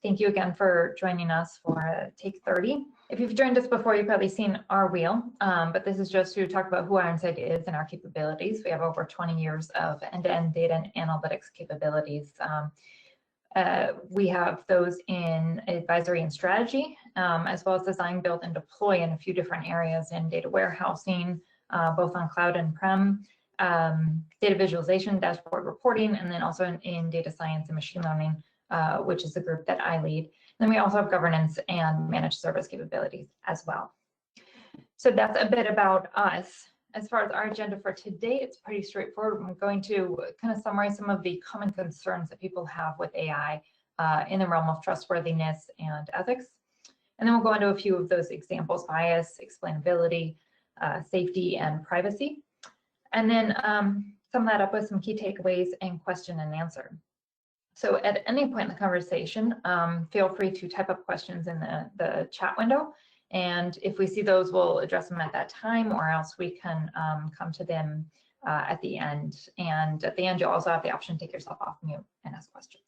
Thank you again for joining us for Take30. If you've joined us before, you've probably seen our wheel, but this is just to talk about who Ironside is and our capabilities. We have over 20 years of end-to-end data and analytics capabilities. We have those in advisory and strategy, as well as design, build, and deploy in a few different areas in data warehousing, both on cloud and prem, data visualization, dashboard reporting, and then also in data science and machine learning, which is the group that I lead. Then we also have governance and managed service capabilities as well. So that's a bit about us. As far as our agenda for today, it's pretty straightforward. I'm going to kind of summarize some of the common concerns that people have with AI in the realm of trustworthiness and ethics. And then we'll go into a few of those examples: bias, explainability, safety, and privacy. And then sum that up with some key takeaways and question and answer. So at any point in the conversation, feel free to type up questions in the chat window. And if we see those, we'll address them at that time, or else we can come to them at the end. And at the end, you'll also have the option to take yourself off mute and ask questions.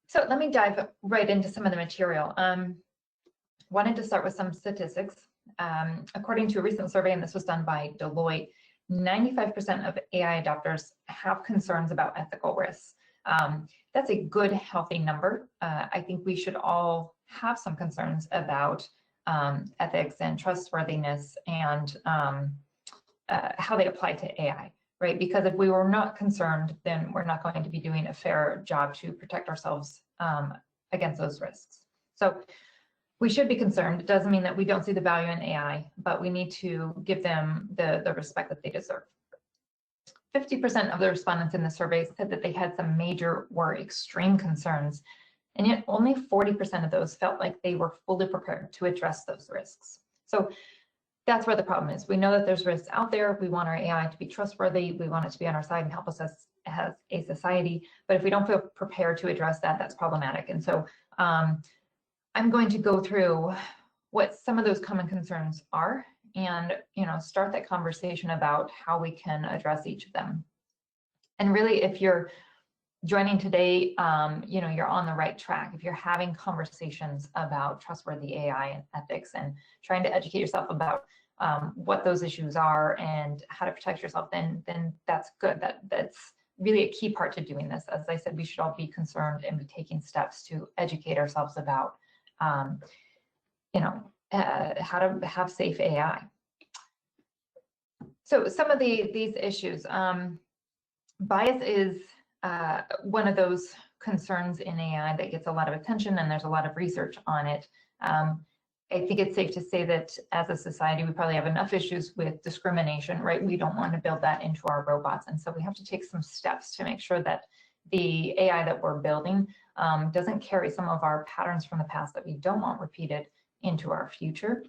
So let me dive right into some of the material. Wanted to start with some statistics. According to a recent survey, and this was done by Deloitte, 95% of AI adopters have concerns about ethical risks. That's a good, healthy number. I think we should all have some concerns about ethics and trustworthiness and how they apply to AI, right? Because if we were not concerned, then we're not going to be doing a fair job to protect ourselves against those risks. So we should be concerned. It doesn't mean that we don't see the value in AI, but we need to give them the respect that they deserve. 50% of the respondents in the survey said that they had some major or extreme concerns, and yet only 40% of those felt like they were fully prepared to address those risks. So that's where the problem is. We know that there's risks out there. We want our AI to be trustworthy. We want it to be on our side and help us as a society. But if we don't feel prepared to address that, that's problematic. And so I'm going to go through what some of those common concerns are and start that conversation about how we can address each of them. And really, if you're joining today, you're on the right track. If you're having conversations about trustworthy AI and ethics and trying to educate yourself about what those issues are and how to protect yourself, then that's good. That's really a key part to doing this. As I said, we should all be concerned and be taking steps to educate ourselves about how to have safe AI. So some of these issues, bias is one of those concerns in AI that gets a lot of attention, and there's a lot of research on it. I think it's safe to say that as a society, we probably have enough issues with discrimination, right? We don't want to build that into our robots. And so we have to take some steps to make sure that the AI that we're building doesn't carry some of our patterns from the past that we don't want repeated into our future.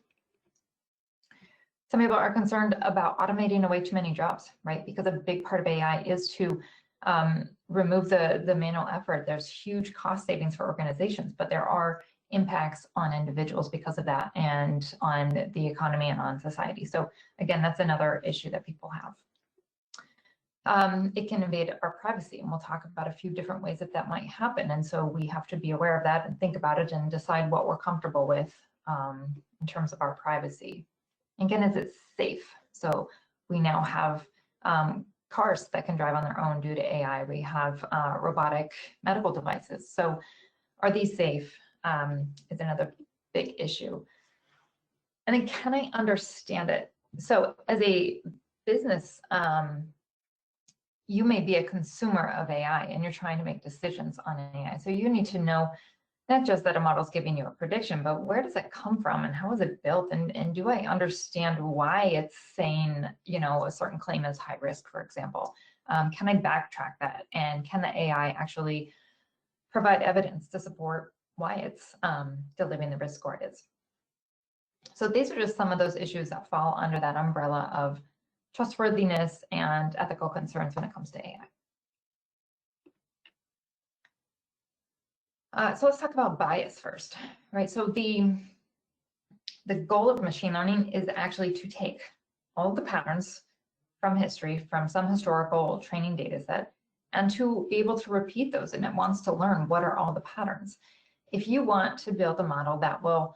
Some people are concerned about automating away too many jobs, right? Because a big part of AI is to remove the manual effort. There's huge cost savings for organizations, but there are impacts on individuals because of that, and on the economy and on society. So again, that's another issue that people have. It can invade our privacy, and we'll talk about a few different ways that might happen. And so we have to be aware of that and think about it and decide what we're comfortable with in terms of our privacy. Again, is it safe? So we now have cars that can drive on their own due to AI. We have robotic medical devices. So are these safe is another big issue. And then, can I understand it? So as a business, you may be a consumer of AI and you're trying to make decisions on AI. So you need to know not just that a model is giving you a prediction, but where does it come from and how is it built? And do I understand why it's saying, a certain claim is high risk, for example? Can I backtrack that? And can the AI actually provide evidence to support why it's delivering the risk score it is? So these are just some of those issues that fall under that umbrella of trustworthiness and ethical concerns when it comes to AI. So let's talk about bias first, right? So the goal of machine learning is actually to take all of the patterns from history, from some historical training data set, and to be able to repeat those, and it wants to learn what are all the patterns. If you want to build a model that will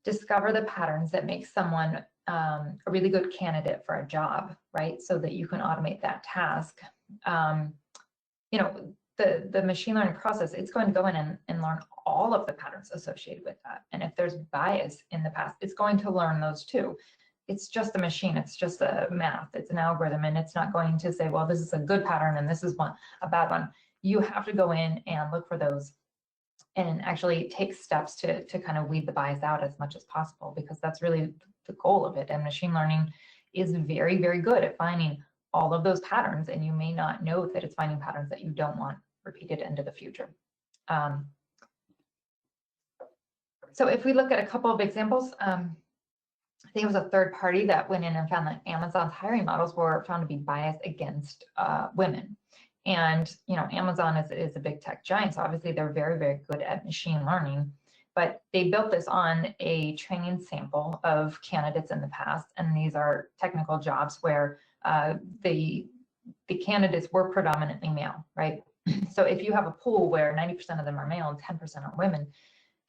discover the patterns that make someone a really good candidate for a job, right? So that you can automate that task. You know, the machine learning process, it's going to go in and learn all of the patterns associated with that. And if there's bias in the past, it's going to learn those too. It's just a machine, it's just a math, it's an algorithm, and it's not going to say, well, this is a good pattern and this is a bad one. You have to go in and look for those and actually take steps to kind of weed the bias out as much as possible, because that's really the goal of it. And machine learning is very, very good at finding all of those patterns, and you may not know that it's finding patterns that you don't want repeated into the future. So if we look at a couple of examples, I think it was a third party that went in and found that Amazon's hiring models were found to be biased against women. And you know, Amazon is a big tech giant, so obviously they're very, very good at machine learning. But they built this on a training sample of candidates in the past, and these are technical jobs where the candidates were predominantly male, right? So if you have a pool where 90% of them are male and 10% are women,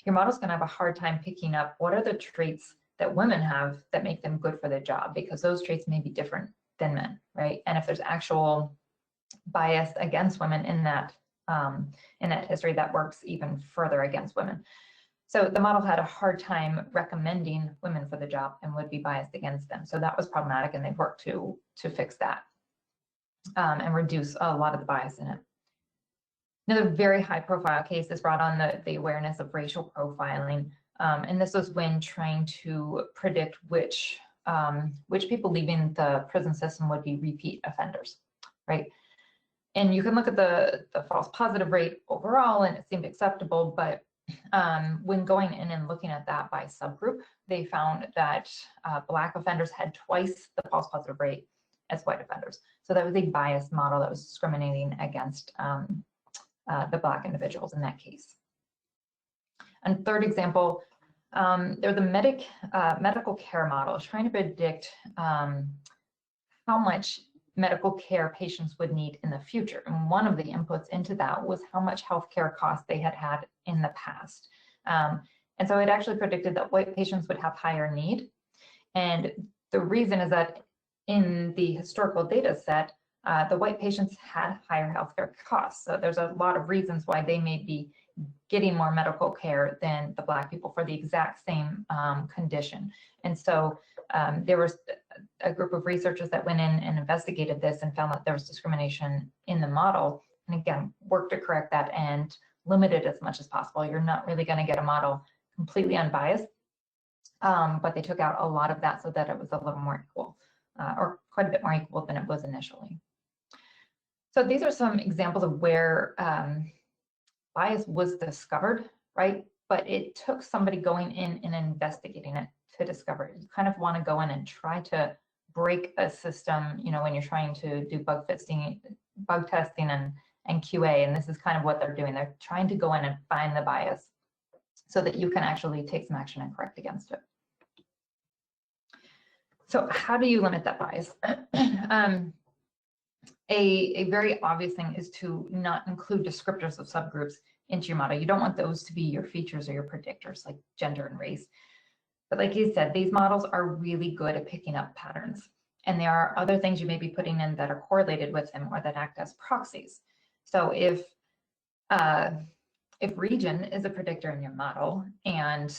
your model's going to have a hard time picking up what are the traits that women have that make them good for the job, because those traits may be different than men, right? And if there's actual bias against women in that history, that works even further against women. So the model had a hard time recommending women for the job and would be biased against them. So that was problematic, and they've worked to fix that and reduce a lot of the bias in it. Another very high profile case is brought on the awareness of racial profiling. And this was when trying to predict which people leaving the prison system would be repeat offenders, right? And you can look at the false positive rate overall, and it seemed acceptable, but when going in and looking at that by subgroup, they found that Black offenders had twice the false positive rate as white offenders. So that was a biased model that was discriminating against the Black individuals in that case. And third example, they're the medical care model, trying to predict how much medical care patients would need in the future. And one of the inputs into that was how much healthcare costs they had had in the past. And so it actually predicted that white patients would have higher need. And the reason is that in the historical data set, the white patients had higher healthcare costs. So there's a lot of reasons why they may be getting more medical care than the Black people for the exact same condition. And so there was a group of researchers that went in and investigated this and found that there was discrimination in the model, and again, worked to correct that and limit it as much as possible. You're not really going to get a model completely unbiased, but they took out a lot of that so that it was a little more equal, or quite a bit more equal than it was initially. So these are some examples of where bias was discovered, right? But it took somebody going in and investigating it to discover it. You kind of want to go in and try to break a system, you know, when you're trying to do bug testing and QA, and this is kind of what they're doing. They're trying to go in and find the bias so that you can actually take some action and correct against it. So how do you limit that bias? A very obvious thing is to not include descriptors of subgroups into your model. You don't want those to be your features or your predictors, like gender and race. But like you said, these models are really good at picking up patterns. And there are other things you may be putting in that are correlated with them or that act as proxies. So if region is a predictor in your model, and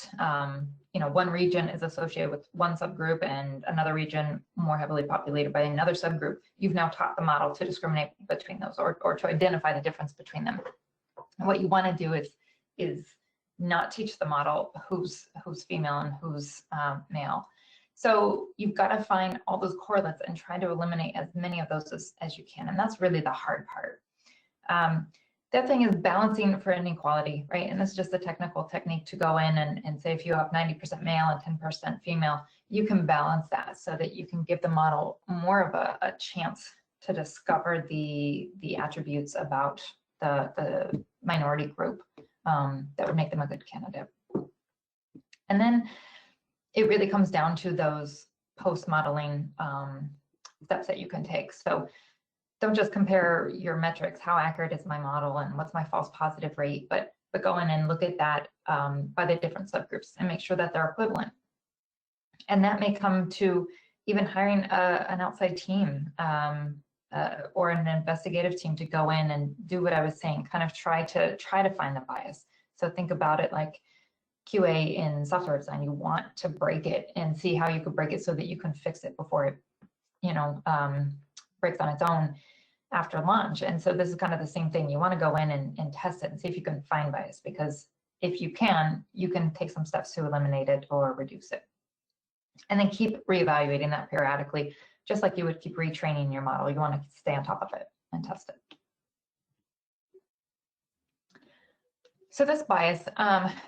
you know, one region is associated with one subgroup and another region more heavily populated by another subgroup, you've now taught the model to discriminate between those, or to identify the difference between them. And what you want to do is not teach the model who's female and who's male. So you've got to find all those correlates and try to eliminate as many of those as you can. And that's really the hard part. That thing is balancing for inequality, right? And this is just a technical technique to go in and say if you have 90% male and 10% female, you can balance that so that you can give the model more of a chance to discover the attributes about the minority group that would make them a good candidate. And then it really comes down to those post-modeling steps that you can take. So don't just compare your metrics, how accurate is my model and what's my false positive rate, but go in and look at that by the different subgroups and make sure that they're equivalent. And that may come to even hiring an outside team or an investigative team to go in and do what I was saying, kind of try to find the bias. So think about it like QA in software design. You want to break it and see how you could break it so that you can fix it before it, breaks on its own after launch. And so this is kind of the same thing. You want to go in and test it and see if you can find bias, because if you can take some steps to eliminate it or reduce it. And then keep reevaluating that periodically, just like you would keep retraining your model. You want to stay on top of it and test it. So this bias,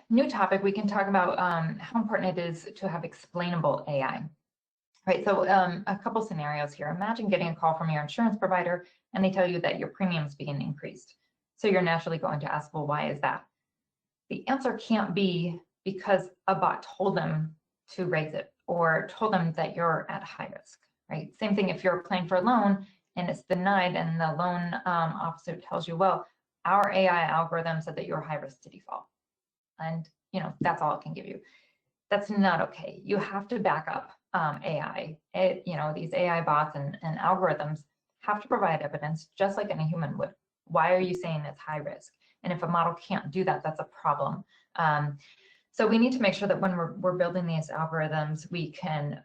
new topic, we can talk about how important it is to have explainable AI. Right, so a couple scenarios here. Imagine getting a call from your insurance provider and they tell you that your premium's being increased. So you're naturally going to ask, well, why is that? The answer can't be because a bot told them to raise it or told them that you're at high risk, right? Same thing if you're applying for a loan and it's denied and the loan officer tells you, well, our AI algorithm said that you're high risk to default. And, that's all it can give you. That's not okay. You have to back up AI. These AI bots and algorithms have to provide evidence just like any human would. Why are you saying it's high risk? And if a model can't do that, that's a problem. So we need to make sure that when we're building these algorithms, we can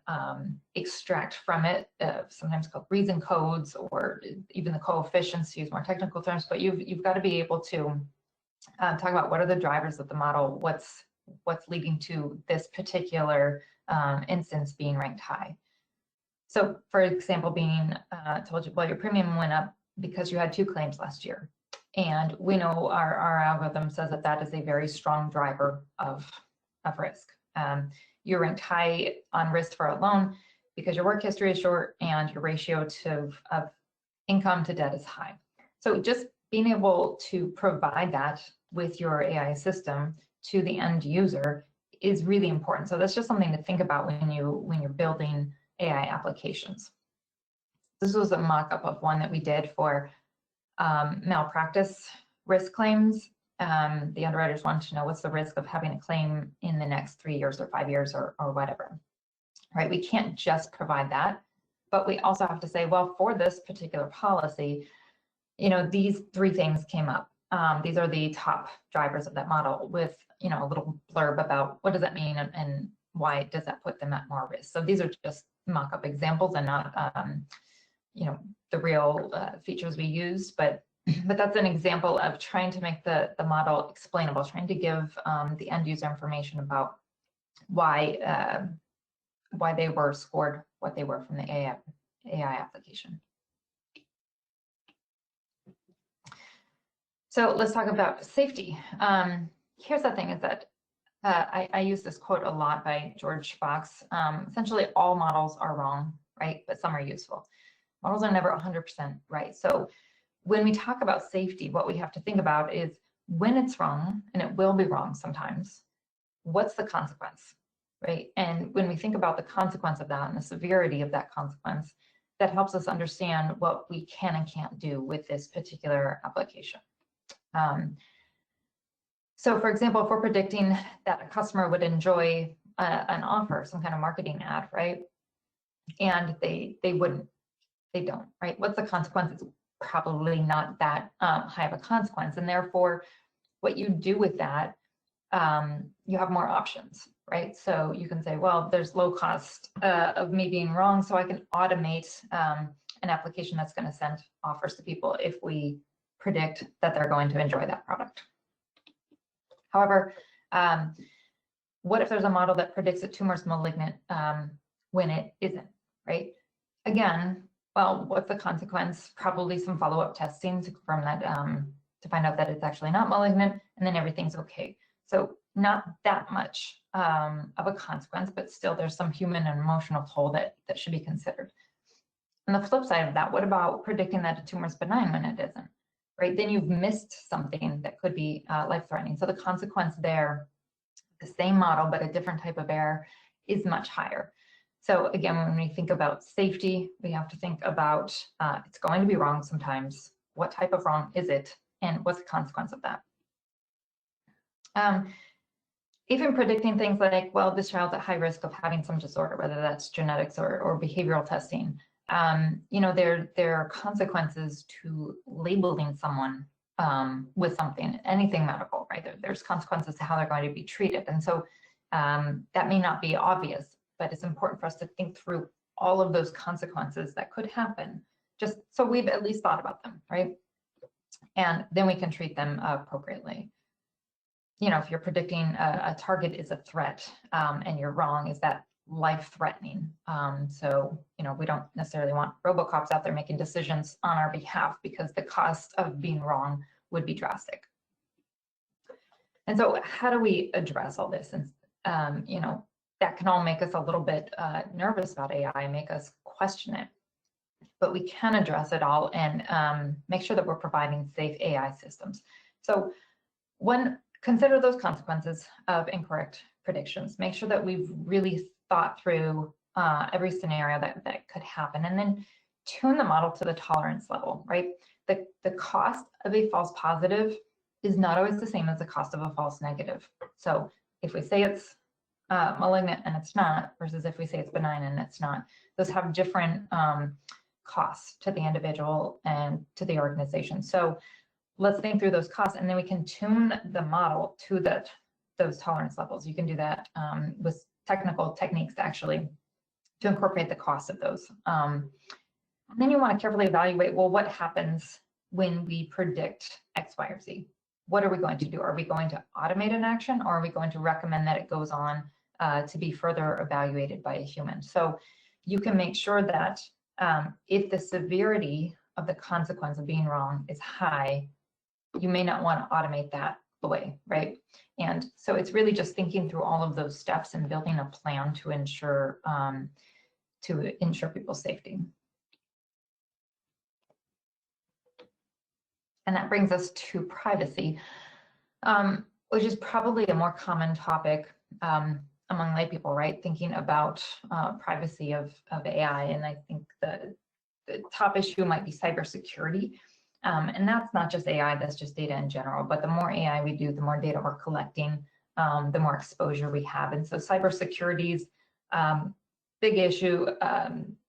extract from it, sometimes called reason codes or even the coefficients, to use more technical terms, but you've got to be able to talk about what are the drivers of the model, what's leading to this particular instance being ranked high. So for example, being told you, well, your premium went up because you had 2 claims last year. And we know our algorithm says that that is a very strong driver of risk. You're ranked high on risk for a loan because your work history is short and your ratio of income to debt is high. So just being able to provide that with your AI system to the end user is really important. So that's just something to think about when you're building AI applications. This was a mock-up of one that we did for malpractice risk claims. The underwriters wanted to know what's the risk of having a claim in the next 3 years or 5 years or whatever, right? We can't just provide that, but we also have to say, well, for this particular policy, these 3 things came up. These are the top drivers of that model with, a little blurb about what does that mean and why does that put them at more risk. So these are just mock-up examples and not, the real features we use, but that's an example of trying to make the model explainable, trying to give the end user information about why they were scored what they were from the AI application. So let's talk about safety. Here's the thing is that I use this quote a lot by George Fox. Essentially, all models are wrong, right? But some are useful. Models are never 100% right. So when we talk about safety, what we have to think about is when it's wrong, and it will be wrong sometimes, what's the consequence, right? And when we think about the consequence of that and the severity of that consequence, that helps us understand what we can and can't do with this particular application. So for example, if we're predicting that a customer would enjoy an offer, some kind of marketing ad, right? And they wouldn't, they don't, right? What's the consequence? It's probably not that high of a consequence. And therefore, what you do with that, you have more options, right? So you can say, well, there's low cost of me being wrong, so I can automate an application that's going to send offers to people if we predict that they're going to enjoy that product. However, what if there's a model that predicts a tumor's malignant when it isn't, right? Again, well, what's the consequence? Probably some follow-up testing to confirm that, to find out that it's actually not malignant, and then everything's okay. So not that much of a consequence, but still there's some human and emotional toll that should be considered. On the flip side of that, what about predicting that a tumor is benign when it isn't, right? Then you've missed something that could be life-threatening. So the consequence there, the same model, but a different type of error, is much higher. So again, when we think about safety, we have to think about it's going to be wrong sometimes. What type of wrong is it? And what's the consequence of that? Even predicting things like, well, this child's at high risk of having some disorder, whether that's genetics or behavioral testing. There are consequences to labeling someone with something, anything medical, right? There's consequences to how they're going to be treated. And so that may not be obvious, but it's important for us to think through all of those consequences that could happen, just so we've at least thought about them, right? And then we can treat them appropriately. If you're predicting a target is a threat and you're wrong, is that life-threatening? So we don't necessarily want robocops out there making decisions on our behalf, because the cost of being wrong would be drastic. And so how do we address all this? And that can all make us a little bit nervous about AI, make us question it. But we can address it all and make sure that we're providing safe AI systems. So consider those consequences of incorrect predictions. Make sure that we've really thought through every scenario that could happen, and then tune the model to the tolerance level, right? The cost of a false positive is not always the same as the cost of a false negative. So if we say it's malignant and it's not, versus if we say it's benign and it's not, those have different costs to the individual and to the organization. So let's think through those costs, and then we can tune the model to those tolerance levels. You can do that with technical techniques actually to incorporate the cost of those. And then you want to carefully evaluate, well, what happens when we predict X, Y, or Z? What are we going to do? Are we going to automate an action, or are we going to recommend that it goes on to be further evaluated by a human? So you can make sure that if the severity of the consequence of being wrong is high, you may not want to automate that away, right? And so it's really just thinking through all of those steps and building a plan to ensure people's safety. And that brings us to privacy, which is probably a more common topic among lay people, right? Thinking about privacy of AI, and I think the top issue might be cybersecurity. And that's not just AI, that's just data in general. But the more AI we do, the more data we're collecting, the more exposure we have. And so cybersecurity is big issue,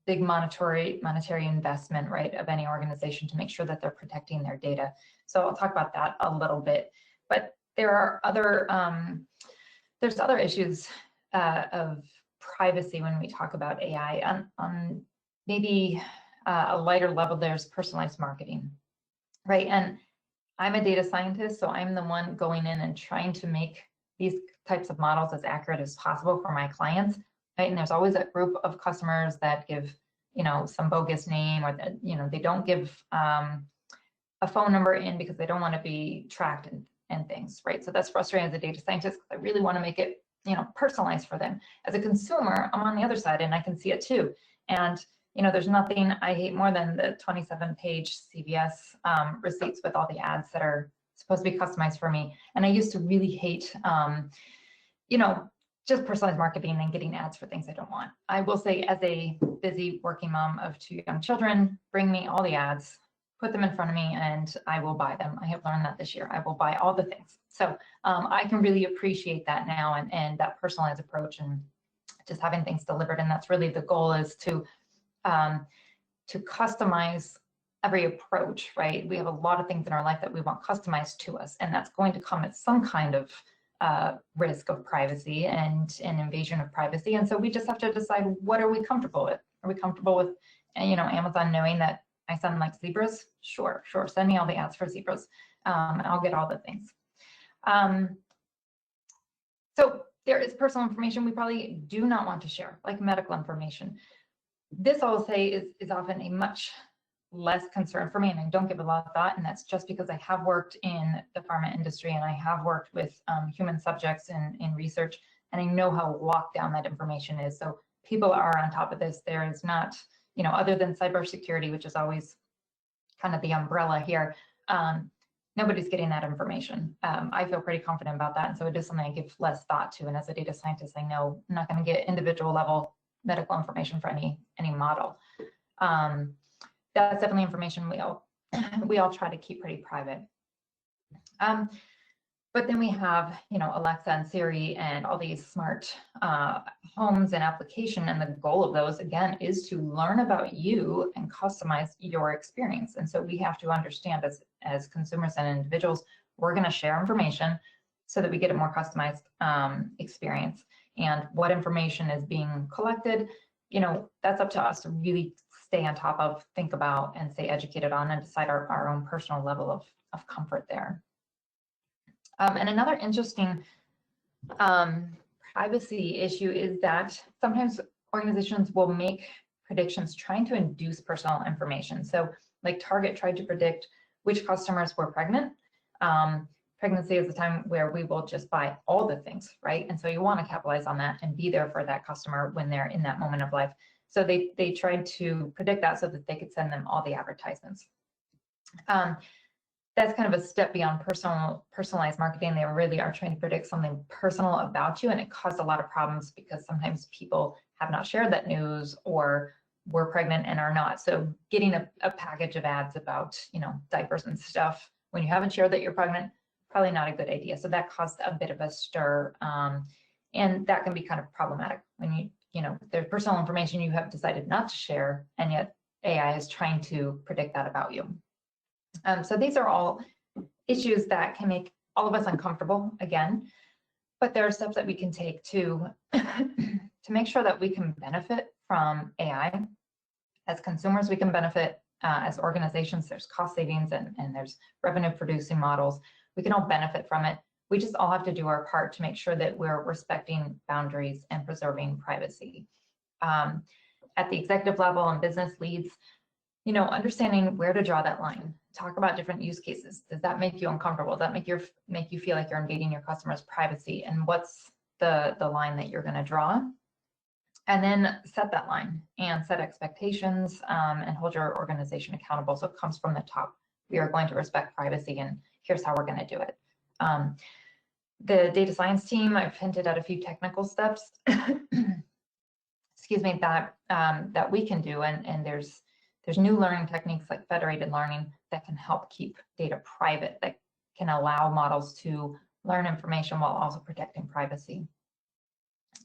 big monetary investment, right, of any organization to make sure that they're protecting their data. So I'll talk about that a little bit. But there are there's other issues of privacy when we talk about AI. On maybe a lighter level, there's personalized marketing. Right, and I'm a data scientist, so I'm the one going in and trying to make these types of models as accurate as possible for my clients, right? And there's always a group of customers that give, some bogus name, or that, they don't give a phone number in because they don't want to be tracked and things, right? So that's frustrating as a data scientist, because I really want to make it, personalized for them. As a consumer, I'm on the other side and I can see it too. And there's nothing I hate more than the 27-page CVS receipts with all the ads that are supposed to be customized for me. And I used to really hate, just personalized marketing and getting ads for things I don't want. I will say, as a busy working mom of 2 young children, bring me all the ads, put them in front of me, and I will buy them. I have learned that this year. I will buy all the things. So I can really appreciate that now, and that personalized approach and just having things delivered. And that's really the goal, is to customize every approach, right? We have a lot of things in our life that we want customized to us, and that's going to come at some kind of risk of privacy and an invasion of privacy. And so we just have to decide, what are we comfortable with? Are we comfortable with, Amazon knowing that my son likes zebras? Sure, send me all the ads for zebras. I'll get all the things. So there is personal information we probably do not want to share, like medical information. This, I'll say, is often a much less concern for me, and I don't give a lot of thought, and that's just because I have worked in the pharma industry, and I have worked with human subjects in research, and I know how locked down that information is. So people are on top of this. There is not, other than cybersecurity, which is always kind of the umbrella here, nobody's getting that information. I feel pretty confident about that, and so it is something I give less thought to. And as a data scientist, I know I'm not going to get individual level medical information for any model. That's definitely information we all try to keep pretty private. But then we have, Alexa and Siri and all these smart homes and application, and the goal of those, again, is to learn about you and customize your experience. And so we have to understand as consumers and individuals, we're going to share information so that we get a more customized experience. And what information is being collected, that's up to us to really stay on top of, think about, and stay educated on, and decide our own personal level of comfort there. And another interesting privacy issue is that sometimes organizations will make predictions trying to induce personal information. So like Target tried to predict which customers were pregnant. Pregnancy is the time where we will just buy all the things, right? And so you want to capitalize on that and be there for that customer when they're in that moment of life. So they tried to predict that so that they could send them all the advertisements. That's kind of a step beyond personalized marketing. They really are trying to predict something personal about you, and it caused a lot of problems because sometimes people have not shared that news or were pregnant and are not. So getting a package of ads about, diapers and stuff when you haven't shared that you're pregnant, probably not a good idea. So that caused a bit of a stir, and that can be kind of problematic when there's personal information you have decided not to share, and yet AI is trying to predict that about you. So these are all issues that can make all of us uncomfortable, again, but there are steps that we can take to make sure that we can benefit from AI. As consumers, we can benefit. As organizations, there's cost savings and there's revenue producing models. We can all benefit from it. We just all have to do our part to make sure that we're respecting boundaries and preserving privacy. At the executive level and business leads, understanding where to draw that line. Talk about different use cases. Does that make you uncomfortable? Does that make you feel like you're invading your customer's privacy? And what's the line that you're going to draw? And then set that line and set expectations and hold your organization accountable. So it comes from the top. We are going to respect privacy, and here's how we're going to do it. The data science team, I've hinted at a few technical steps, excuse me, that we can do, and there's new learning techniques like federated learning that can help keep data private, that can allow models to learn information while also protecting privacy.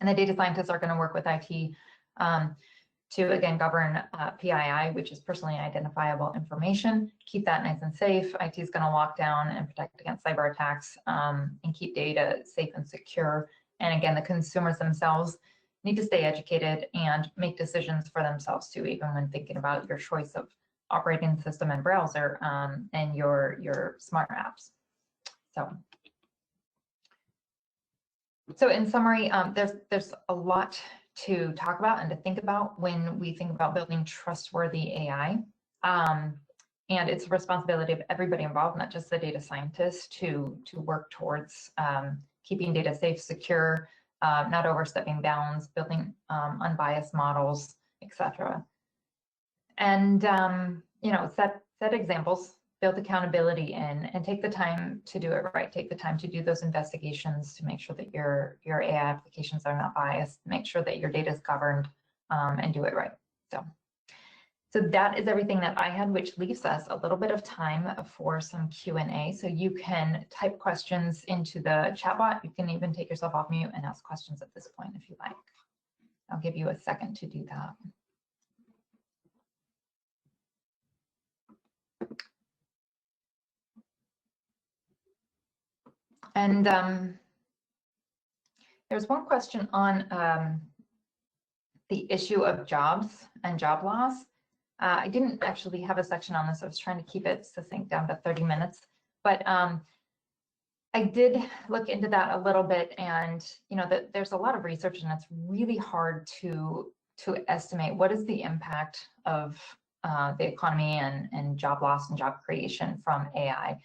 And the data scientists are going to work with IT to, again, govern PII, which is personally identifiable information, keep that nice and safe. IT is going to lock down and protect against cyber attacks and keep data safe and secure. And again, the consumers themselves need to stay educated and make decisions for themselves too, even when thinking about your choice of operating system and browser and your smart apps. So in summary, there's a lot to talk about and to think about when we think about building trustworthy AI. And it's a responsibility of everybody involved, not just the data scientists, to work towards keeping data safe, secure, not overstepping bounds, building unbiased models, etc. And set examples, build accountability in, and take the time to do it right. Take the time to do those investigations to make sure that your AI applications are not biased, make sure that your data is governed, and do it right. So that is everything that I had, which leaves us a little bit of time for some Q&A. So you can type questions into the chat bot. You can even take yourself off mute and ask questions at this point if you like. I'll give you a second to do that. And there's one question on the issue of jobs and job loss. I didn't actually have a section on this. I was trying to keep it succinct down to 30 minutes, but I did look into that a little bit, and there's a lot of research, and it's really hard to estimate what is the impact of the economy and job loss and job creation from AI.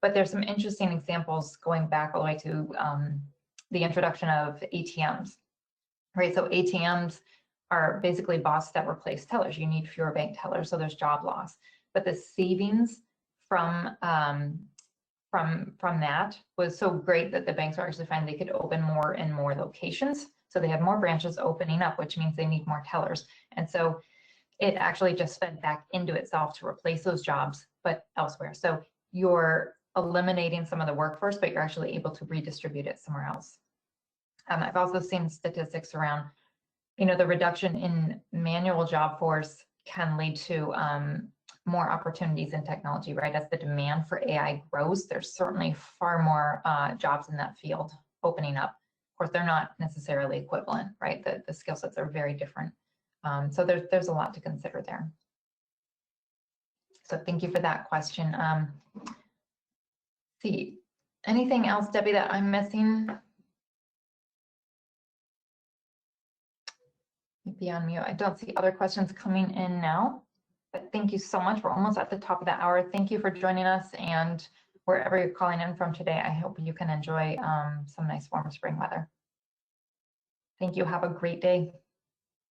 But there's some interesting examples going back all the way to the introduction of ATMs, right? So ATMs are basically bots that replace tellers. You need fewer bank tellers, so there's job loss. But the savings from that was so great that the banks were actually finding they could open more and more locations. So they had more branches opening up, which means they need more tellers. And so it actually just fed back into itself to replace those jobs, but elsewhere. So you're eliminating some of the workforce, but you're actually able to redistribute it somewhere else. I've also seen statistics around, the reduction in manual job force can lead to more opportunities in technology, right? As the demand for AI grows, there's certainly far more jobs in that field opening up. Of course, they're not necessarily equivalent, right? The skill sets are very different. So there's a lot to consider there. So thank you for that question. See, anything else, Debbie, that I'm missing? Maybe on mute. I don't see other questions coming in now, but thank you so much. We're almost at the top of the hour. Thank you for joining us, and wherever you're calling in from today, I hope you can enjoy some nice warm spring weather. Thank you. Have a great day.